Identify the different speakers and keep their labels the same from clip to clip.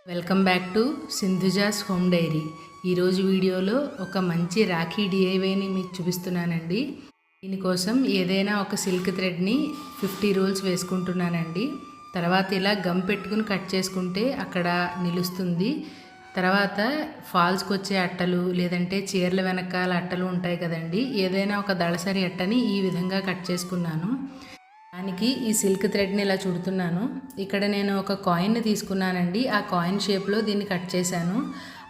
Speaker 1: Welcome back to Sindhuja's home dairy. ఈరోజు వీడియోలో ఒక మంచి రాఖీ డిఐవైని మీకు చూపిస్తున్నానండి. దీనికోసం ఏదైనా ఒక సిల్క్ థ్రెడ్ని 50 రోల్స్ వేసుకుంటున్నానండి. తర్వాత ఇలా గమ్ పెట్టుకుని కట్ చేసుకుంటే అక్కడ నిలుస్తుంది. తర్వాత ఫాల్స్కి వచ్చే అట్టలు లేదంటే చీరల వెనకాల అట్టలు ఉంటాయి కదండి, ఏదైనా ఒక దళసరి అట్టని ఈ విధంగా కట్ చేసుకున్నాను. దానికి ఈ సిల్క్ థ్రెడ్ని ఇలా చుడుతున్నాను. ఇక్కడ నేను ఒక కాయిన్ని తీసుకున్నానండి. ఆ కాయిన్ షేప్లో దీన్ని కట్ చేశాను.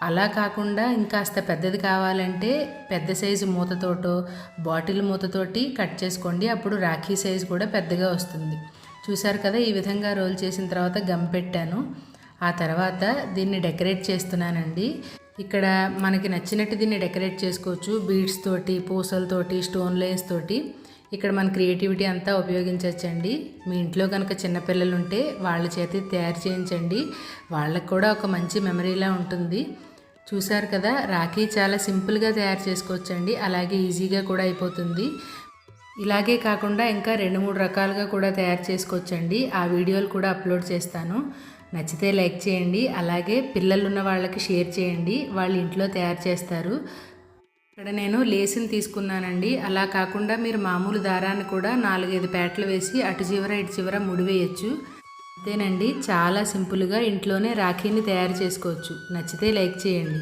Speaker 1: అలా కాకుండా ఇంకాస్త పెద్దది కావాలంటే పెద్ద సైజు మూతతోటో బాటిల్ మూతతోటి కట్ చేసుకోండి. అప్పుడు రాఖీ సైజు కూడా పెద్దగా వస్తుంది. చూసారు కదా, ఈ విధంగా రోల్ చేసిన తర్వాత గమ్ పెట్టాను. ఆ తర్వాత దీన్ని డెకరేట్ చేస్తున్నానండి. ఇక్కడ మనకి నచ్చినట్టు దీన్ని డెకరేట్ చేసుకోవచ్చు. బీడ్స్ తోటి, పూసలతోటి, స్టోన్ లైన్స్ తోటి. ఇక్కడ మన క్రియేటివిటీ అంతా ఉపయోగించవచ్చండి. మీ ఇంట్లో కనుక చిన్నపిల్లలు ఉంటే వాళ్ళ చేతి తయారు చేయించండి. వాళ్ళకు కూడా ఒక మంచి మెమరీలా ఉంటుంది. చూసారు కదా, రాఖీ చాలా సింపుల్గా తయారు చేసుకోవచ్చండి. అలాగే ఈజీగా కూడా అయిపోతుంది. ఇలాగే కాకుండా ఇంకా 2-3 రకాలుగా కూడా తయారు చేసుకోవచ్చండి. ఆ వీడియోలు కూడా అప్లోడ్ చేస్తాను. నచ్చితే లైక్ చేయండి. అలాగే పిల్లలు ఉన్న వాళ్ళకి షేర్ చేయండి. వాళ్ళు ఇంట్లో తయారు చేస్తారు. ఇక్కడ నేను లేసుని తీసుకున్నానండి. అలా కాకుండా మీరు మామూలు దారాన్ని కూడా 4-5 పేటలు వేసి అటు చివర ఇటు చివర ముడివేయచ్చు. అంతేనండి, చాలా సింపుల్గా ఇంట్లోనే రాఖీని తయారు చేసుకోవచ్చు. నచ్చితే లైక్ చేయండి.